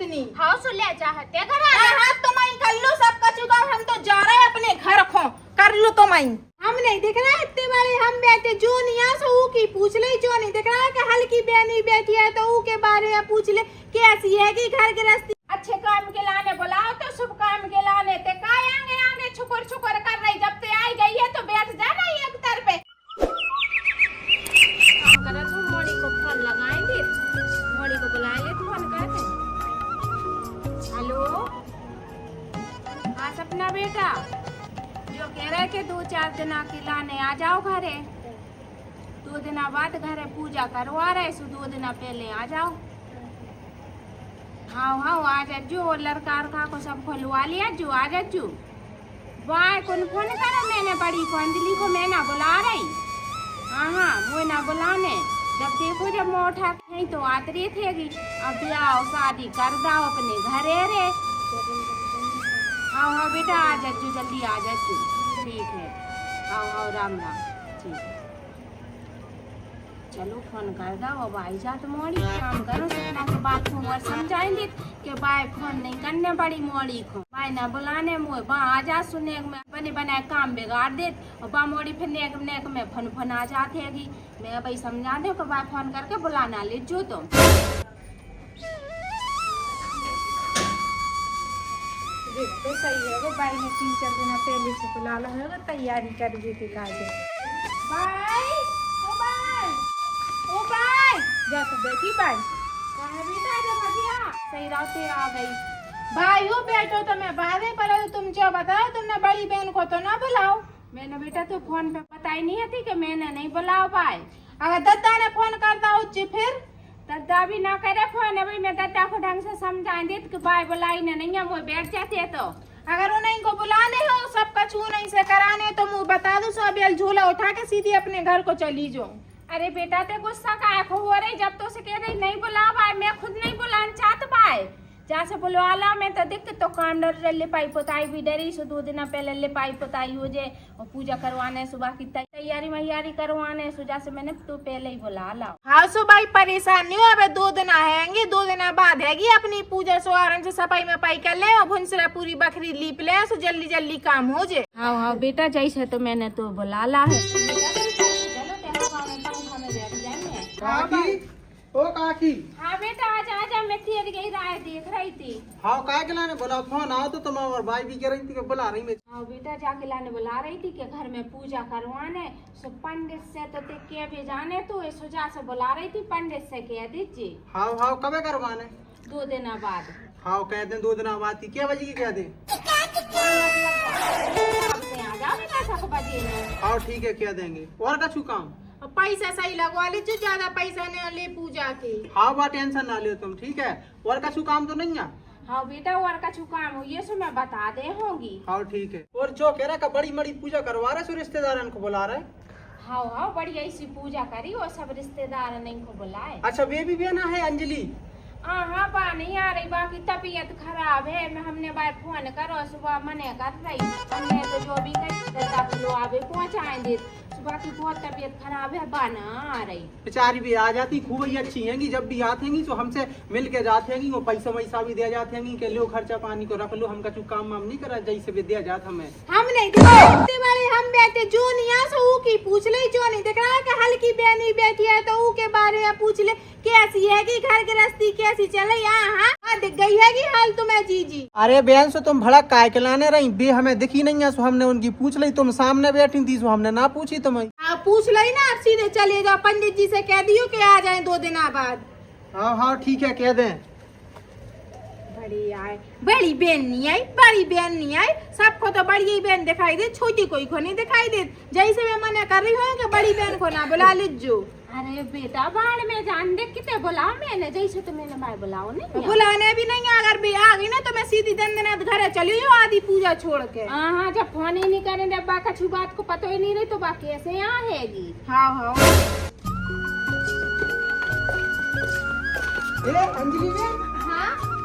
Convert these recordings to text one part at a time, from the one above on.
नहीं। हाँ सो ले चाहते घर हाँ तो मैं कर लो सब का चुका, हम तो जा रहे हैं अपने घर खो, कर लो तो मैं। हम नहीं दिख रहा इतने बड़े हम बैठे जो नहीं आ सो की पूछ ले, जो नहीं दिख रहा कि हल्की बहनी बैठी है तो ऊ के बारे में पूछ ले कैसी है कि घर गृहस्थी। अच्छे काम के लाने बुलाओ तो शुभ काम के लाने ते काय आगे आगे छुकर छुकर कर रही, जब ते आई गई है तो बैठ जाना एक तर पे। काम करा तू मोड़ी को फोन लगाएंगे, मोड़ी को बुलाएंगे, तू फोन करते। हेलो हाँ सपना बेटा, जो कह रहे थे 2-4 दिन के लाने आ जाओ घरे, 2 दिन बाद घरे पूजा करवा रहे सो 2 दिन पहले आ जाओ। हाँ हाँ आ जाजू, लड़का उड़का को सब खोलवा लिया जो आ जाजू। वाह कौन फोन करा मैंने बड़ी को अंजलि को मैं ना बुला रही। हाँ हाँ वो ना बुलाने, जब देखो जब मैं उठा नहीं तो आतरी थेगी। अब ब्याह शादी कर दाओ अपने घरे रे। हाँ हाँ बेटा आ जाजू, जल्दी आ जाजू, ठीक है। हाँ हाँ राम राम, ठीक है। चलो फोन कर दो, अब आई जा तो मोड़ी काम करो, सपना के बात को और समझाएंगे कि बाय फोन नहीं करने बड़ी मोड़ी को, बाय ना बुलाने मुँह बा आ जा सुने में बने बनाए काम बिगाड़ दे, और बा मोड़ी फिर नेक नेक में फोन आ जाते हैगी। मैं भाई समझा दो कि बाय फोन करके बुलाना ले जो तुम। तो सही है वो भाई ने 3-4 दिन पहले से बुला ला होगा, तैयारी कर दी थी काजे। बाय ओ बाय ओ भाई जा तो बैठी भाई, कहाँ बेटा जब भजिया सही रात से आ गई। भाई हो बैठो तो मैं बाहर पर तुम जो बताओ, तुमने बड़ी बहन को तो ना बुलाओ। मैंने बेटा तो फोन पे पता ही नहीं थी कि मैंने नहीं बुलाओ पाए। अगर दद्दा ने फोन करता हो फिर दद्दा भी ना करे फोन, अभी मैं दद्दा को ढंग से समझाएं दे कि बाय बुलाई ने नहीं है वो बैठ जाते तो। अगर उन्हीं को बुलाने हो सबका छू नहीं से कराने तो मुँह बता दो, सब बेल झूला उठा के सीधी अपने घर को चली जाओ। अरे बेटा ते गुस्सा का हो रही, जब तो से कह रही नहीं बुला पाए, मैं खुद नहीं बुलाना चाहत पाए, जहाँ से बुलवा ला मैं तो दिक्कत तो काम डर लिपाई पोताई भी डरी सो 2 दिन पहले लिपाई पोताई हो जाए और पूजा करवाने सुबह की तैयारी मैयारी करवाने सो, जैसे मैंने तो पहले ही बुला ला। हाँ सो भाई परेशान नहीं हो, अब 2 दिन आएंगे, 2 दिन बाद हैगी अपनी पूजा सो आराम से सफाई में पाई कर ले और भुंसरा पूरी बकरी लीप ले सो जल्दी जल्दी काम हो जाए। हाँ हाँ बेटा जैसे तो मैंने तो बुला ला है। काकी ओ काकी। हाँ बेटा आजा मैं तेरी गई राय देख रही थी। हाँ काय के लाने बोला, फोन आओ तो तुम और भाई भी कह रही थी कि बुला रही मैं। हाँ बेटा जाके लाने बुला रही थी कि घर में पूजा करवाने सो पंडित से तो ते के भी जाने तो इस वजह से बुला रही थी, पंडित से कह दीजिए। हाँ हाँ कब करवाने? 2 दिन बाद। हाँ कह दे 2 दिन बाद की क्या बजे की कह दे? आ जाओ बेटा 7 बजे में। हाँ ठीक है कह देंगे। और कछु काम? पैसा सही लगवा ले, जो ज्यादा पैसा न ले पूजा के। हाँ बा टेंशन ना लियो तुम, ठीक है। और कछु काम तो नहीं है? हाँ बेटा और का काम हो ये सो मैं बता दे होंगी। हाँ ठीक है। और जो कह रहा का बड़ी बड़ी पूजा करवा रहे सो रिश्तेदारन को बुला रहे। हाँ हाँ बढ़िया ऐसी पूजा करी और सब रिश्तेदार नहीं को बुलाए। अच्छा वे भी बहना है अंजलि? हाँ हाँ बा नहीं आ रही, बाकी तबीयत खराब है, मैं हमने बार फोन करो सुबह मने कर रही, हमने तो जो भी कही पहुँचाएंगे, सुबह की बहुत तबीयत खराब है, बा ना आ रही। बेचारी भी आ जाती, खूब ही अच्छी हैंगी, जब भी आते हैंगी तो हमसे मिल के जाते हैंगी, वो पैसा वैसा भी दिया जाते हैंगी कि लो खर्चा पानी को रख लो, हम कछु काम वाम नहीं करा जैसे भी दिया जाता हमें। हम नहीं दिख रहे वाले हम बैठे जो नहीं आ सो की पूछ ले, जो नहीं दिख रहा कि हल्की बहनी बैठी है तो ऊ के बारे में पूछ ले कैसी है कि घर गृहस्थी कैसी चले। यहाँ दिख गई है कि हाल तुम्हें जी। अरे बहन से तुम भड़क काय के लाने रही, बे हमें दिखी नहीं है सो हमने उनकी पूछ ली, तुम सामने बैठी थी सो हमने ना पूछी तुम्हें। पूछ ली ना, सीधे चले जाओ, पंडित जी से कह दियो कि आ जाए 2 दिन बाद। हाँ हाँ ठीक है कह दें। बड़ी आए, बड़ी बहन नहीं आई, बड़ी बहन नहीं आई, सबको तो बड़ी बहन दिखाई दे, छोटी कोई को नहीं दिखाई दे, जैसे मैं मना कर रही हूँ कि बड़ी बहन को ना बुला लीजो। अरे बेटा बाढ़ में जान दे कितने बुलाओ मैंने, जैसे तो मैंने भाई बुलाओ नहीं बुलाने भी नहीं, अगर भी आ गई ना तो मैं सीधी दिन घर चली जाऊँ आदि पूजा छोड़ के। हाँ जब फोन ही नहीं करें, जब बाका छू बात को पता ही नहीं रही तो बाकी ऐसे यहाँ हैगी। हाँ हाँ अंजलि बहन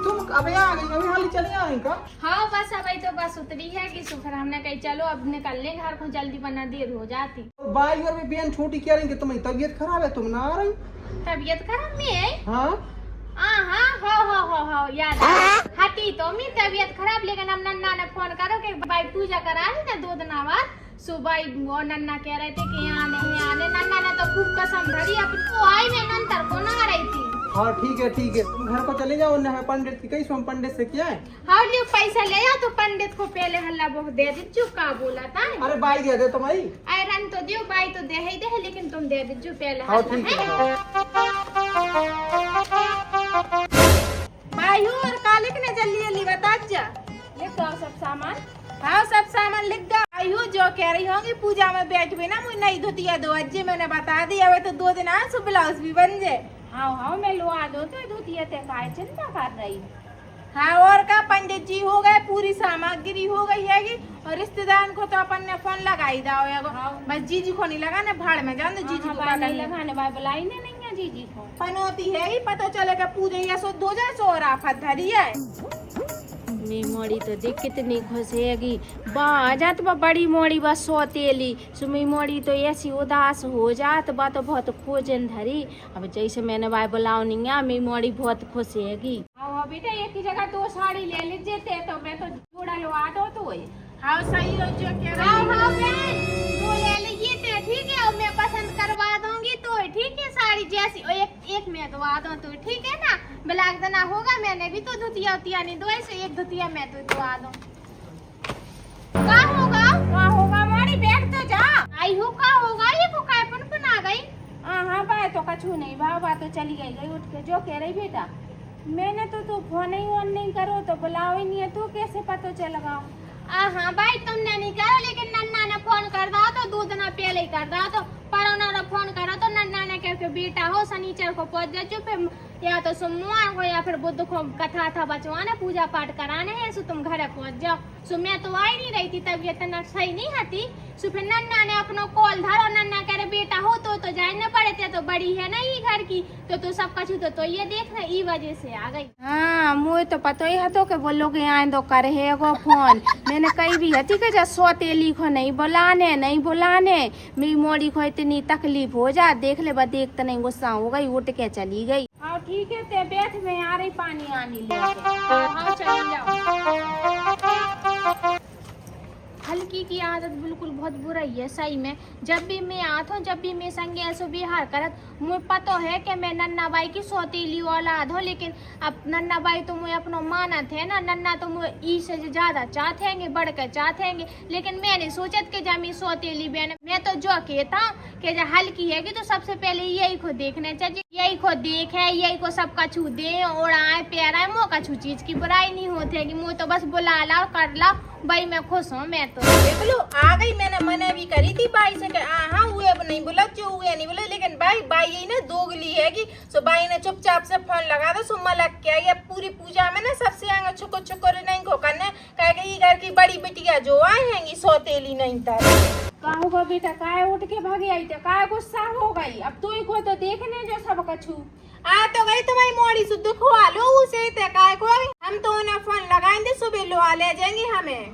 तुम अबे आ गई, अभी हाली चली आ गई का? हाँ बस अब तो बस उतरी है कि सुखर हमने कही चलो अब निकलने घर को, जल्दी बना देर हो जाती। भाई और भी बहन छोटी कह रही कि तुम्हारी तबीयत खराब है, तुम ना आ रही? तबीयत खराब में है? हाँ हाँ हाँ हो हाँ याद आ हती तो मी तबीयत खराब लेकिन हम नन्ना ने फोन करो कि भाई पूजा करा ली ना 2 दिन बाद सुबह वो नन्ना कह रहे थे कि यहाँ नहीं आने नन्ना ने तो खूब कसम धरी अब तो आई मैं नंतर को ना रही थी। हाँ ठीक है तुम घर को चले जाओ ना पंडित की कही पंडित से क्या है। हाँ लियो पैसा ले आओ तो पंडित को पहले हल्ला बहुत दे दीजिए का बोला था। अरे बाई दे दे तुम्हारी आयरन तो दियो बाई तो दे ही दे लेकिन तुम दे दीजिए पहले। हाँ ठीक है। भाई और कालिक ने जल्दी बता जा लिख दो सब सामान। हाँ सब सामान लिख दो। आयु जो कह रही होंगी पूजा में बैठ भी ना मुझे नहीं धोतिया दो अज्जे मैंने बता दिया वे तो 2 दिन आज सो ब्लाउज भी बन जाए। हाँ मैं लुआ दो तो धोतिया ते काय चिंता कर रही। हाँ और का पंडित जी हो गए पूरी सामग्री हो गई है और रिश्तेदार को तो अपन ने फोन लगाई दाओ बस जीजी को नहीं लगाने भाड़ में जान दो जीजी को नहीं लगाने भाई बुलाई नहीं है जीजी को पनौती है पता चलेगा पूजा या सो 2 जाए सो राफत धरी है। मी मोड़ी तो देख कितनी खुश हैगी बा जात बा बड़ी मोड़ी बस सोतेली सुमी मोड़ी तो ऐसी उदास हो जात बा तो बहुत खोजन धरी अब जैसे मैंने भाई बुलाओ नहीं है मी मोड़ी बहुत खुश हैगी। हाँ बेटा एक ही जगह 2 साड़ी ले लीजिए थे तो मैं तो जोड़ा लुआ दो तो हाँ सही हो जो कह रही हाँ बहन 2 ले लीजिए थे ठीक है और मैं पसंद करवा दूंगी तो ठीक है साड़ी जैसी और एक मैं दवा दूं तो ठीक है ना ब्लैक देना होगा मैंने भी तो धुतिया उतिया नहीं दो ऐसे एक धुतिया मैं तो दवा दूं का होगा मोड़ी बैठ तो जा आई हो का होगा ये को काय पन आ गई। हाँ बाय तो कछु नहीं भाव तो चली गई उठ के जो कह रही बेटा मैंने तो तू फोन ही ऑन नहीं करो तो बुलाओ ही नहीं है तो कैसे पता चलेगा। हाँ भाई तुमने नहीं करो लेकिन नन्ना ने फोन कर दो तो 2 दिन पहले ही कर दो तो पर उन्होंने फोन करा तो नन्ना ने कह के बेटा हो शनिचर को पहुंच जाओ फिर या तो सोमवार को या फिर बुध को कथा था बचवाना पूजा पाठ कराने हैं सो तुम घर पहुंच जाओ। सो मैं तो आई नहीं रही थी तबीयत सही नहीं आती सो फिर नन्ना ने अपना कॉल धरो नन्ना कह रहे बेटा हो तो जाने पड़े थे तो बड़ी है ना ये घर की तो सब कछु तो ये देखना ई वजह से आ गई। हाँ मुझे तो पता ही तो के बोलो के आए तो करे है फोन मैंने कही भी हती के जा सोतेली को नहीं बुलाने मेरी मोड़ी को इतनी तकलीफ हो जा देख ले बा देखते नहीं गुस्सा हो गई उठ के चली गई। हाँ ठीक है ते बैठ में आ रही पानी आनी ले हाँ चली जाओ। हल्की की आदत बिल्कुल बहुत बुरा ही है सही में जब भी मैं आता हूँ जब भी मैं संगे ऐसे बिहार करत मुझे पता है कि मैं नन्ना बाई की सौतीली औलाद हूँ लेकिन अब नन्ना बाई तो मुझे अपना मानत है ना नन्ना तो मुझे ई से ज्यादा चाहते हैं बढ़ कर चाहते हैं लेकिन मैंने सोचत कि जब मैं सौतीली बहन मैं तो जो कहता हूँ कि जब हल्की है कि तो सबसे पहले यही को देखने चाहिए यही को देखे यही को सब कछु दे ओढ़ाए प्यारा मुँह कछु चीज की बुराई नहीं होती है कि मुझे तो बस बुला लाओ कर लाओ भाई मैं खुश हूँ मैं तो देख लो आ गई मैंने मना भी करी थी बाई से हाँ हुए अब नहीं बोला जो हुए नहीं बोले लेकिन बाई यही ना दोगली है कि सो बाई ने चुपचाप से फोन लगा दो सुम्मा लग के आई पूरी पूजा में ना सबसे आगे छुकर नहीं को करने कहे घर की बड़ी बिटिया जो आए हैं सौतेली नहीं था कहूँगा बेटा काय उठ के भागी आई थे काय गुस्सा हो गई अब तू ही को तो देखने जो सब कछु आ तो गई तुम्हारी मोड़ी से दुखवा लो उसे काय को हम तो उन्हें फोन लगाएंगे सुबह लो ले जाएंगे हमें।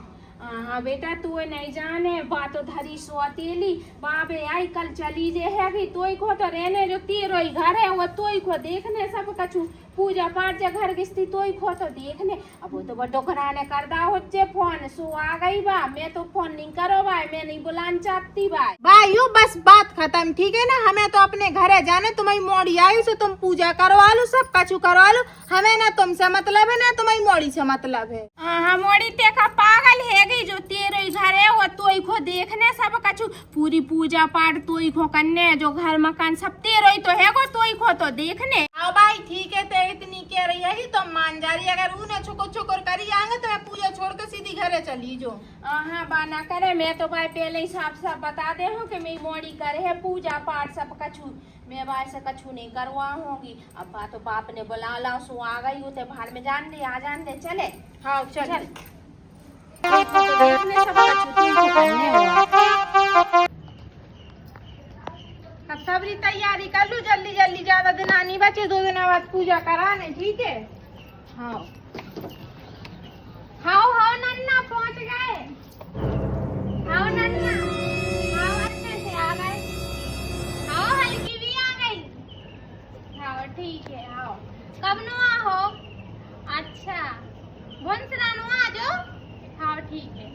हाँ बेटा तू नहीं जाने बात तो धरी सोतेली बाबे आई कल चली जे है कि तोई को तो रहने जो तेरो ही घर है वो तोई को देखने सब कछु पूजा पाठ जे घर की स्थिति तोई को तो देखने अब वो तो बड़ो घराने कर दा होचे फोन सो आ गई बा मैं तो फोन नहीं करो भाई मैं नहीं बुलाना चाहती भाई यू बस बात खत्म ठीक है ना हमें तो अपने घर है जाने तुम्हारी मोड़ी आई से तुम पूजा करवा लो सब कछु करवा लो हमें ना तुमसे मतलब है ना तुम्हारी मोड़ी से मतलब है। हाँ मोड़ी ते का पागल है जो तेरे घर है वो तोई को देखने सब कछु पूरी पूजा पाठ तोई को करने जो घर मकान सब तेरे तो है को तोई को तो देखने। हाँ भाई ठीक है ते इतनी कह रही है कि तुम मान जा रही अगर उन्हें छुकर करी आएंगे तो मैं पूजा छोड़ के सीधी घरे चली जो। हाँ बाना करे मैं तो भाई पहले ही साफ बता दे हूँ कि मेरी मोड़ी करे है पूजा पाठ सब कछु मैं भाई से कछु नहीं करवाऊंगी अब तो बाप ने बुला ला सो आ गई उसे भाड़ में जान दे आ जान दे चले। हाँ चल अब सबरी तैयारी कर लूं जल्दी ज्यादा दिन आनी बचे 2 दिन बाद पूजा कराने ठीक है। हाँ हाँ नन्ना पहुंच गए हाँ नन्ना हाँ अच्छे से आ गए हाँ हल्की भी आ गई हाँ ठीक है हाँ कब नो आहो अच्छा भंसरानो आ जाओ। हाँ ठीक है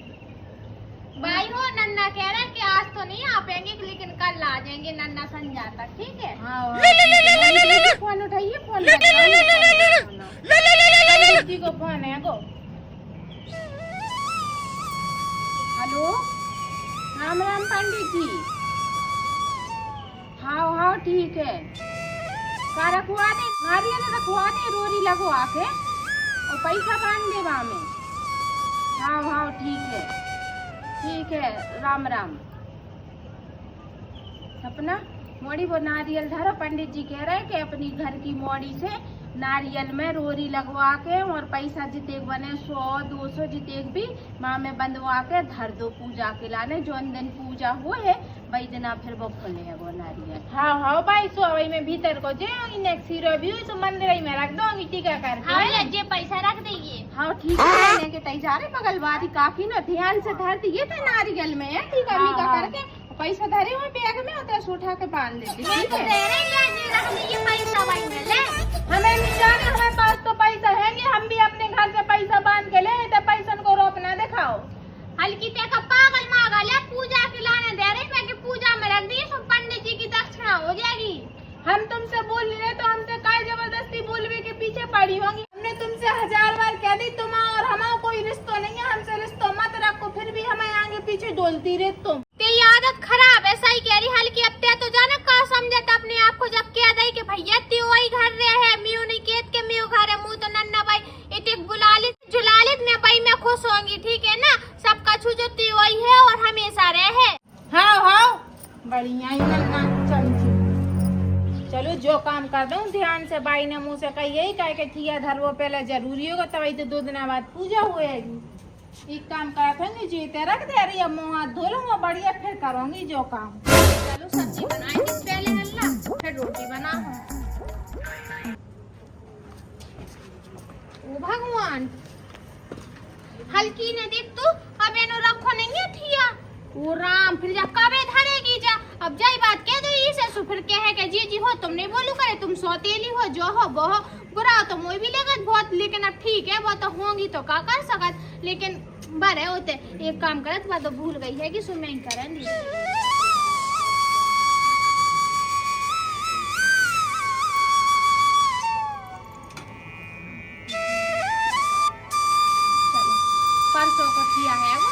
भाई हो नन्ना कह रहे हैं कि आज तो नहीं आ पाएंगे लेकिन कल आ जाएंगे नन्ना संजा तक ठीक है। हाँ फोन उठाइए फोन जी को फोन है गो। हेलो राम राम पंडित जी। हाँ हाँ ठीक है का रखवा दे नारियल रखवा दे रोरी लगवा के और पैसा बांध दे वहाँ में। हाँ हाँ ठीक है राम राम। सपना मोड़ी वो नारियल धरो पंडित जी कह रहे हैं कि अपनी घर की मोड़ी से नारियल में रोरी लगवा के और पैसा जितेक बने 100-200 जितेक भी माँ में बंधवा के धर दो पूजा के लाने जो दिन पूजा हुए है वही दिन फिर वो खोले है वो नारियल। हाँ हाँ भाई सो वही में भीतर को जाओगी नेक्स्ट हीरो भी तो मंदिर में रख दूंगी टीका कर। हाँ जे पैसा रख देंगे। हाँ ठीक है लेने के तय जा रहे बगलवारी काफी ना ध्यान से धर दिए थे नारियल में है टीका मीका करके पैसा धरे हुए बैग में होता है उठा के बांध लेते हमें नहीं जाने हमारे पास तो पैसा है नहीं हम भी अपने घर से पैसा बांध के ले तो पैसा को रोकना दिखाओ। हल्की पे का पागल मागल है पूजा के लाने दे रहे मैं कि पूजा में रख दिए पंडित जी की दक्षिणा हो जाएगी। हम तुमसे बोल रहे तो हमसे काय जबरदस्ती बोलवे के पीछे पड़ी होंगी। हमने तुमसे 1000 बार कह दी तुम और हमारा कोई रिश्ता नहीं है हमसे रिश्ता मत रखो फिर भी हमें आगे पीछे डोलती रहे तुम। तेरी आदत खराब है सही कह रही हल्की अब ते तो जाना का समझता अपने आप को जब कह दई कि भैया ते वही घर रहे है मियो नहीं केत के मियो घर है मुंह तो नन्ना भाई इते बुलालित जुलालित में भाई मैं खुश होंगी ठीक है ना सबका छुजो ते वही है और हमेशा रहे। हाँ हाँ बढ़िया ही नन्ना चमची चलो जो काम कर दूं ध्यान से बाई ने मुँह से कही यही कह के थिया धरवो पहले जरूरी होगा तभी तो 2 दिन बाद पूजा होएगी। एक काम करते जीते रख दे रही है मुँह हाथ धो लूंगा बढ़िया फिर करूंगी जो काम। चलो सब्जी बनाएंगे पहले नल्ला फिर रोटी बनाऊं। ओ भगवान हल्की ने देख तू अब इनो रखो नहीं है थिया ओ राम फिर जब कबे धरेगी जा अब जाई बात कह दो इसे सु फिर कहे कि जी हो तुम नहीं बोलू करे तुम सौतेली हो जो हो वो हो बुरा तो मुझे भी लगत बहुत लेकिन अब ठीक है वो तो होंगी तो का कर सकत लेकिन बारे होते एक काम करत बा तो भूल गई है कि सुमें करेंगी। परसों को किया है वो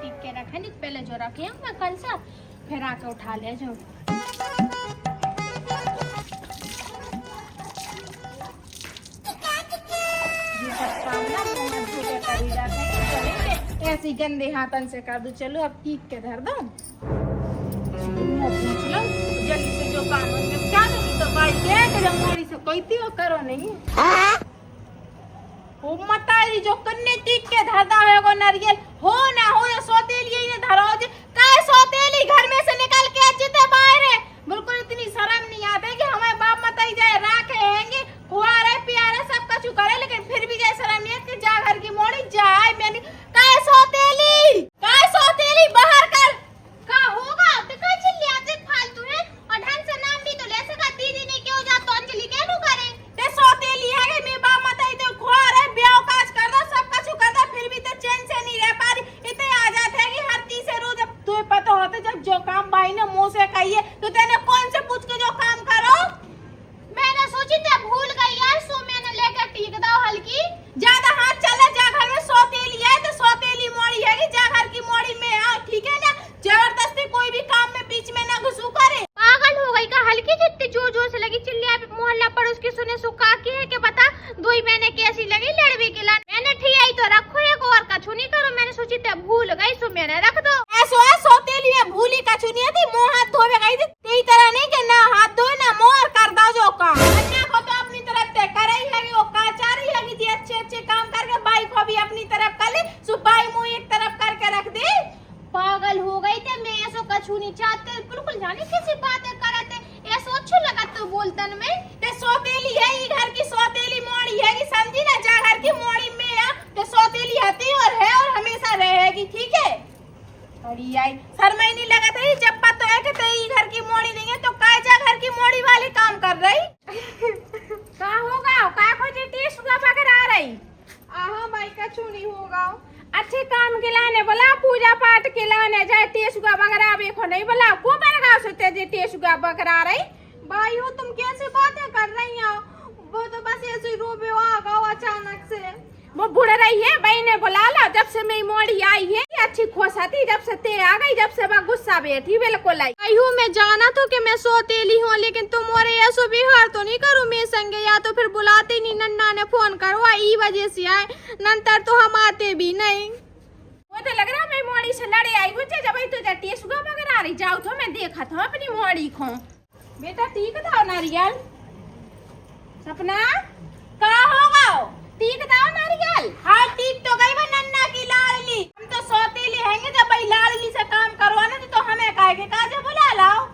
टिक के रखे नहीं पहले जो रखे मैं कल से फिर आके उठा ले जो। ऐसी गंदे हाथन से कर दो चलो अब ठीक के धर दो पूछ लो जल्दी से जो काम क्या दोगी तो भाई क्या मोड़ी से कोई थी वो करो नहीं वो मताई जो कन्ने टीक के धरदा है वो नारियल हो ना हो या सौतेली ही ने धरो जे काय सौतेली घर में से निकल के आते बाहर है बिल्कुल इतनी शर्म नहीं आती कि हमारे बाप मताई जाए राखे हैंगे कुआरे प्यारे सब कुछ करे लेकिन फिर भी जैसे शर्म नहीं कि जा घर की मोड़ी जाए मैंने काय सौतेली बाहर कर का होगा तो का चिल्ली आते फालतू है और ढंग से नाम भी तो ले सका दीदी ने क्यों जा तो अंजलि के नु करे ते सौतेली है कि मेरे बाप मताई तो कुआरे ब्याह काज कर दो सब कुछ कर दो फिर भी तो चैन से नहीं रह पा रही इतने आ जाते हैं कि हर तीसरे रोज तुम्हें पता होता जब जो काम भाई ने मुंह से कही है तो तेने कौन से पूछ के जो काम करो मैंने सोची थी भूल गई यार सो मैंने लेकर टीक दो हल्की ज्यादा हाथ चले जा घर में सौतेली है तो सौतेली मोड़ी है कि जा घर की मोड़ी में आओ ठीक है ना जबरदस्ती कोई भी काम में बीच में ना घुसू करे। पागल हो गई का हल्की जितनी जोर से लगी चिल्लिया मोहल्ला पड़ोस की सुने सुखा की है कि बता दो ही मैंने कैसी लगी लड़वी के ला मैंने ठियाई तो रखो एक और कछु नहीं करो मैंने सोची थी भूल गई सो मैंने रख दो ऐसो सौतेली में भूली कछु नहीं थी मुंह हाथ धोवे गई थी तेरी तरह नहीं कि ना हाथ धोए ना मुंह और कर दो जो काम अन्य को तो अपनी तरफ से कर ही है वो काचार ही है कि अच्छे काम करके भाई को भी अपनी तरफ कर ले सुबाई मुंह एक तरफ करके रख दे। पागल हो गई थे मैं ऐसो कछु नहीं चाहते बिल्कुल जाने कैसी बातें करते ऐसो अच्छा लगा तो बोलतन में ते सौतेली है ये घर की सौतेली मोड़ी है कि समझी ना जा घर की मोड़ी में है ते सौतेली हती और है और हमेशा रहेगी ठीक है। अरे आई शर्म ही नहीं लगा था जब पता है कि तेरी घर की मोड़ी नहीं है तो काय जा घर की मोड़ी बोला को बरगा से तेजे टेसुगा बकरा रही। भाई हो तुम कैसे बातें कर रही हो? वो तो बस ऐसे ही रोबे आ गया अचानक से। वो बुढ़ रही है भाई ने बुला ला। जब से मेरी मोड़ी आई है ये अच्छी खोसाती, जब से ते आ गई जब से वह गुस्सा बैठी बिल्कुल आई। भाई हूँ मैं जाना तो कि मैं सोतेली हूँ, लेकिन तुम और ऐसो बिहार तो नहीं करूँ मेरे संगे, या तो फिर बुलाते नहीं, नन्ना ने फोन करवा ई वजह से आए, नंतर तो हम आते भी नहीं। वो तो लग रहा मैं मोड़ी से लड़े आई गुच्चे जब तो जट्टी सुगा वगैरह रही जाओ तो मैं देखा था अपनी मोड़ी को। बेटा ठीक था नारियल। सपना का होगा ठीक था नारियल। हाँ ठीक तो गई वो नन्ना की लाडली। हम तो सोतेली हैंगे, जब भाई लाडली से काम करवाना तो हमें काहे के काजे बुला लाओ।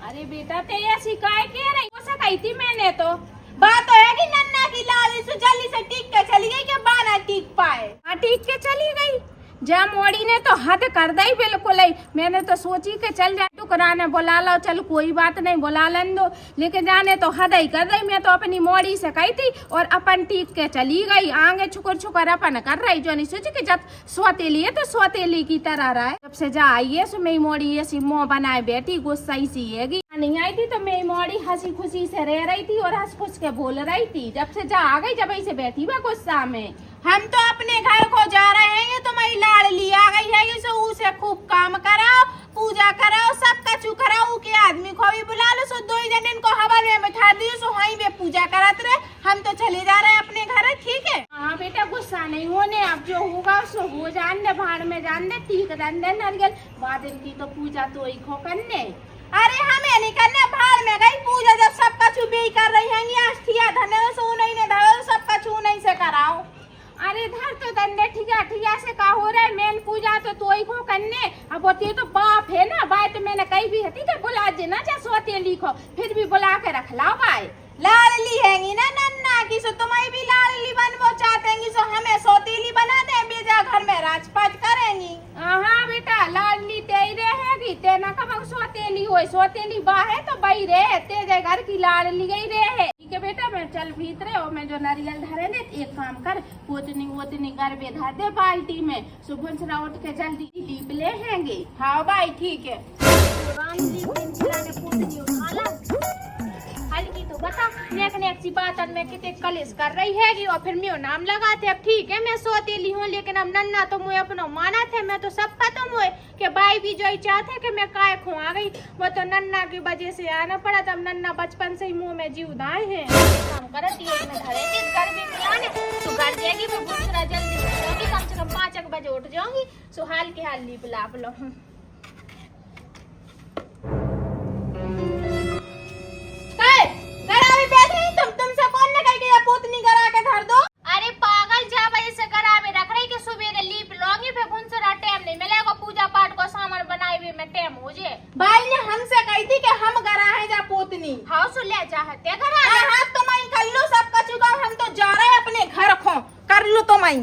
अरे बेटा ते ऐसी काय कह रही हो सकाई थी मैंने तो। बात तो है कि नन्ना की लाडली से जल्दी से टिक के चली गई कि बाना टिक पाए। हाँ ठीक के चली गई। जा मोड़ी ने तो हद कर दी बिल्कुल ही। मैंने तो सोची के चल जाए टुकराने बुला लो, चल कोई बात नहीं बुला लें दो, लेकिन जाने तो हद ही कर रही। मैं तो अपनी मोड़ी से कही थी और अपन टीक के चली गई। आगे छुकर छुकर अपन कर रही जो नहीं सोची कि जब सोतेली है तो सोतेली की तरह रहा है। जब से जा आई है सो मेरी मोड़ी ऐसी मुँह बनाए बैठी गुस्सा ही सी है। नहीं आई थी तो मेरी मोड़ी हंसी खुशी से रह रही थी और हंस खुश के बोल रही थी। जब से जा आ गई जब ऐसे बैठी वह गुस्सा में। हम तो अपने घर को जा रहे हैं, ये तुम्हारी लाडली आ गई है, इसे उसे खूब काम कराओ, पूजा कराओ, सब कछु कराओ, के आदमी को भी बुला लो, सो 2 जन इनको हवा में बैठा दियो, सो वहीं पे पूजा कराते रहे। हम तो चले जा रहे हैं अपने घर, ठीक है। हाँ बेटा गुस्सा नहीं होने, अब जो होगा सो हो जान दे, भाड़ में जान दे, ठीक जान दे नारियल। बादल की तो पूजा तो ही खो करने। अरे हमें नहीं करने, भाड़ में गई पूजा, जब सब कछु भी कर रही है अस्थिया धने सो नहीं ने धरो, सब कछु नहीं से कराओ। अरे धर तो दंडे ठिया ठिया से का हो रहा है, मेन पूजा तो ही को करने। अब होती तो बाप है ना, बाय तो मैंने कही भी थी कि बुला देना चाहे सोते लिखो, फिर भी बुला के रख ला बाय। लाडली हैंगी ना नन्ना की, सो तुम्हें भी लाडली बनवो चाहतेंगी, सो हमें सोतीली बना दे, बेजा घर में राजपाट करेंगी। हाँ बेटा लाडली तेरी रहेगी, ते ना कब सोतेली हो, सोतेली बा है तो बही रहे, तेरे घर की लाडली गई रहे। ठीक है बेटा मैं चल भीतरे और मैं जो नारियल धरे दे, एक काम कर पोतनी वोतनी गरबे धर दे बाल्टी में, सुबह से उठ के जल्दी लीप ले हैंगे। हाँ भाई ठीक है। हल्की तो बता नेक सी बात में कितने कलेश कर रही हैगी और फिर मैं नाम लगाते। अब ठीक है मैं सोतेली हूँ, लेकिन अब नन्ना तो मुझे अपना माना थे, मैं तो सब खत्म हुए कि भाई भी जो चाहते कि मैं काय खुआ गई, वो तो नन्ना की वजह से आना पड़ा। तब नन्ना बचपन से ही मुंह में जीव दाए है। काम करती है मैं धरेंगे घर में खिलाने तो घर जाएगी, मैं दूसरा जल्दी जाऊंगी, कम से कम 5 बजे उठ जाऊंगी, सो हाल के हाल लीप लाप लो। तुमसे कौन ने कही कि पोतनी करा के धर दो? अरे पागल जा भाई से करा में रख रही कि सुबह लीप लूंगी, फिर भुनसरा टाइम नहीं मिलेगा, पूजा पाठ को सामान बनाए हुए में टाइम हो जाए। भाई ने हमसे कही थी कि हम करा है जा पोतनी। हाँ सो ले जा हत्या करा। हाँ तो मैं कर लो सब का चुका, हम तो जा रहे हैं अपने घर को, कर लो तो मैं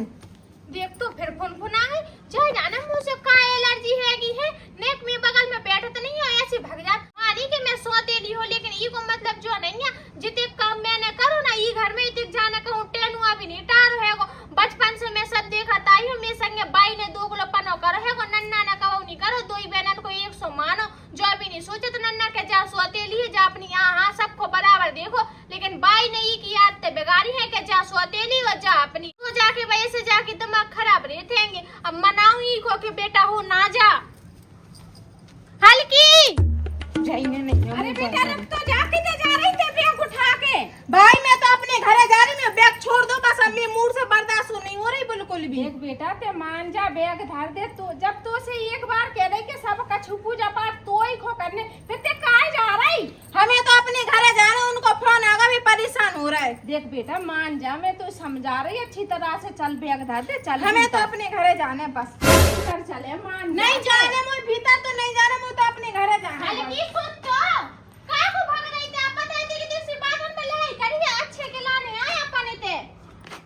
देख तो फिर फुनफुना है चाहे जाना मुँह से का एलर्जी हैगी है। नेक में बगल में बैठे तो नहीं है ऐसी भग जात मारी कि मैं सोतेली हूँ, लेकिन ई को मतलब जो नहीं है जितने काम मैंने करो ना ई घर में इतने जाने कहूँ टेनुआ भी नहीं टार है। बचपन से मैं सब देखा ताई हूँ, मेरे संगे बाई ने 2 गुलो पनो करो है, नन्ना ना कहो नहीं करो, 2 ही बहनन को 100 मानो, जो भी नहीं सोचे तो नन्ना के जा सोतेली है, जा अपनी यहाँ सबको बराबर देखो, लेकिन बाई ने ई की आदतें बिगाड़ी है कि जा सोतेली और जा अपनी, तो जाके वजह से जाके दिमाग खराब रहते। अब मनाऊ ही को कि बेटा हो ना जा हल्की जाइने नहीं। अरे बेटा रख तो जाके तो जा रही थे बैग उठा के। भाई मैं तो अपने घरे जा रही हूँ, बैग छोड़ दो बस, अब मेरे मूड से बर्दाश्त नहीं हो रही बिल्कुल भी। देख बेटा ते मान जा बैग धर दे, तो जब तो से एक बार कह रही कि सब का पूजा पाठ तो ही खो करने, फिर ते कहाँ जा रही? हमें तो अपने घरे जा रहे हैं, उनको फोन आगा भी परेशान हो रहा है। देख बेटा मान जा, मैं तो समझा रही अच्छी तरह से, चल बैग धर दे चल। हमें तो अपने घरे जाना है बस। भीतर चले मान नहीं जाने मुझे भीतर तो नहीं जाना, मुझे तो अपने घरे जाना है। हल्की सुन तो काय को भाग रही थी? आप बता दी कि दूसरी बात पे लड़ाई करी अच्छे के लाने आए अपने ते।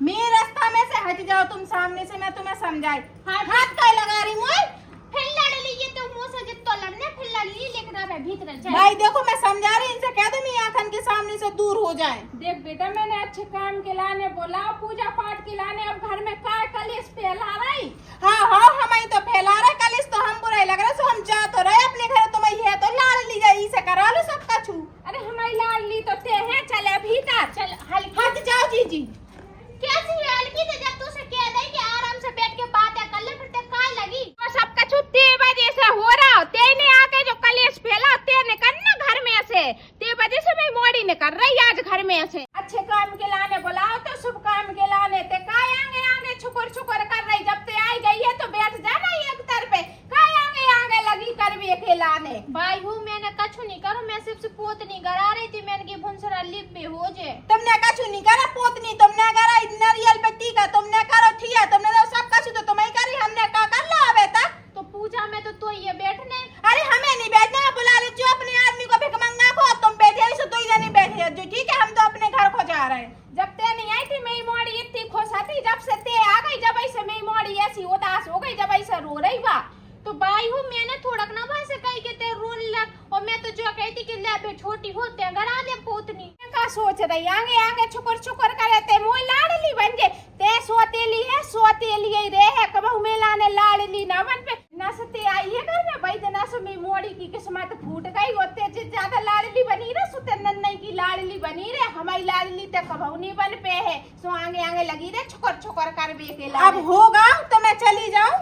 मेरे रास्ता में से हट जाओ तुम, सामने से मैं तुम्हें समझाई। हाथ काय लगा रही हूँ? फिर लड़ लीजिए तो मुंह से जितना लड़ने फिर लड़ ली, लेकिन अब भीतर चल। भाई देखो मैं समझा रही, इनसे कह दो मेरी आंखन के सामने से दूर हो जाए। देख बेटा मैंने अच्छे काम के लाने बोला, पूजा पाठ के लाने, अब घर में काय कलेश फैला रही। हाँ हाँ हमारी तो फैला रहा है कलेश, तो हम बुराई लग रहा, सो हम जा तो रहे अपने घर, तुम है तो लाड़ ली जाए से करा लो सब कछु। अरे हमारी लाडली तो ते हैं, चले भीतर चल। हट जाओ जीजी। कैसी है हल्की से, जब तुझसे कह दे कि आराम से बैठ के बातें कर ले, फिर ते काय लगी। तो सब कछु ते वजह से हो रहा, ते ने आके जो कलेश फैला ते ने करना घर में से, ते वजह से मैं मोड़ी ने कर रही आज घर में से। अच्छे काम के लाने बुलाओ तो शुभ काम के लाने ते काय आगे आगे छुकर छुकर कर रही, जब ते आई गई है तो बैठ जाना एक तर पे, काय आगे आगे लगी कर भी के लाने। भाई हूँ मैंने कछु नहीं करो, मैं सिर्फ पोतनी करा रही थी, मैंने की भुनसरा लिप भी हो जाए। तुमने कछु नहीं करा, पोतनी तुमने करा, नारियल पट्टी का तुमने करो, ठिया तुमने तो सब कछु तो तुम्हें करी, हमने का कर ला अबे तक। तो पूजा में तो ये बैठने। अरे हमें नहीं बैठना, बुला ले जो अपने आदमी को भिखमंगा को, तुम बैठे हो तो ही नहीं बैठे जो, ठीक है हम तो अपने घर को जा रहे हैं। जब ते नहीं आई थी मेरी मोड़ी इतनी खुश थी, जब से ते आ गई जब ऐसे मेरी मोड़ी ऐसी उदास हो गई, जब ऐसे रो रही बा। तो भाई हूँ मैंने थोड़ा ना भाई से कही के ते रोने लग, और मैं तो जो कहती कि ले बे छोटी होते हैं घर आ ले पोतनी। का सोच रही आगे आगे छुकर छुकर करे, ते मोई लाडली बन जे, ते सोतेली है सोतेली ही रे है, कबहू मेला ने लाडली ना बन पे। नसते आई है घर में भाई, जना से मेरी मोड़ी की किस्मत फूट गई, होते जे ज्यादा लाडली बनी रे, सुते नन्नई की लाडली बनी रे, हमारी लाडली ते कबहू नहीं बन पे है, सो आगे आगे लगी रे छुकर छुकर कर बे के लाडली। अब होगा तो मैं चली जाऊं,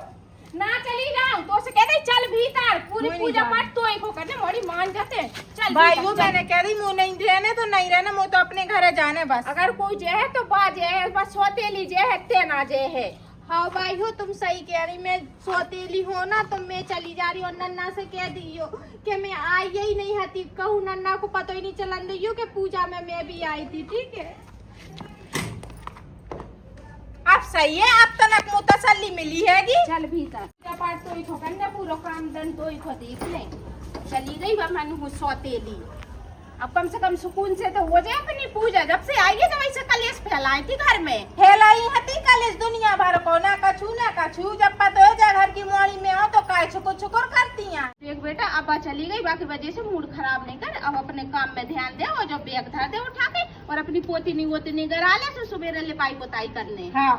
ना चली जाऊं तो से कहते चल भीतर, पूरी नहीं पूजा जाना। पाठ तो एक हो करने मोड़ी मान जाते, चल भाई भीतर, वो चल। मैंने कह रही मुँह नहीं रहने तो नहीं रहना, मुँह तो अपने घर जाने बस। अगर कोई जे है तो बाजे है, बस सोतेली जे है ते ना जे है। हाँ भाई हो तुम सही कह रही, मैं सोतेली हो ना तो मैं चली जा रही हूँ, नन्ना से कह दियो कि मैं आई ही नहीं हती, कहूँ नन्ना को पता ही नहीं चलन दियो कि पूजा में मैं भी आई थी, ठीक है। अब सही है, अब तक मुँह तसल्ली मिली हैगी। चल भीतर, पूजा पाठ तो एक हो करने, पूरा काम दन तो एक हो देख ले। चली गई बा मनु सोतेली, अब कम से कम सुकून से तो हो जाए अपनी पूजा, जब से आई है जब ऐसे कलेश फैलाई थी घर में। फैलाई हती कल इस दुनिया भर को, ना कछू ना कछू, जब पता हो जाए घर की मोड़ी में हो तो काय छुकुर छुकुर करती हैं। देख बेटा अब चली गई, बाकी वजह से मूड खराब नहीं कर, अब अपने काम में ध्यान दे, और जो बैग धर दे उठा के, और अपनी पोती वोती करा ले, तो सुबह लिपाई पोताई करने। हाँ।